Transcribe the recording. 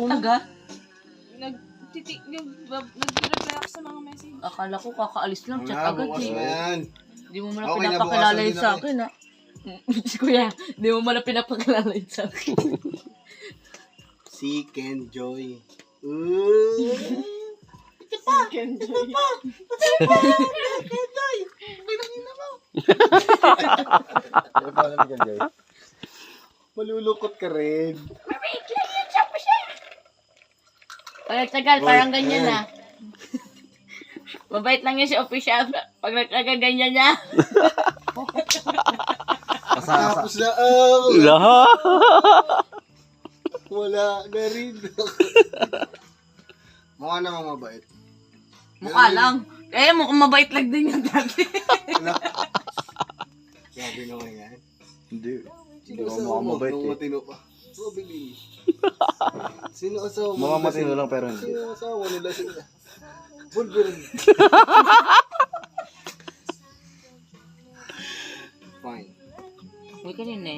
Taga? Nag-reply ako sa mga message. Akala ko kakaalis lang, chat Ah, agad bukas eh. na yan. Di mo man Okay, pinapakilala nabukasan yun din sa ako akin, ha? Si Kuya, di mo man pinapakilala yun sa akin. Si Ken Joy. Ooh. Malulukot ka rin. Tagal, parang ganyan na. Mabait lang yun si official. Pag nagkaganyan niya. Tapos na, wala na rin. Mukha namang mabait. Mukha lang. Eh, mukhang mabait lang din yung dati. Sabi naman yan. Hindi. Sino Hindi asawa mo mo? mabait Nung eh. matino pa. Robin. Sino asawa mo? Mga matino lang pero hindi. Sino asawa nila sila? Wolverine. Fine. Uy, kanina yun.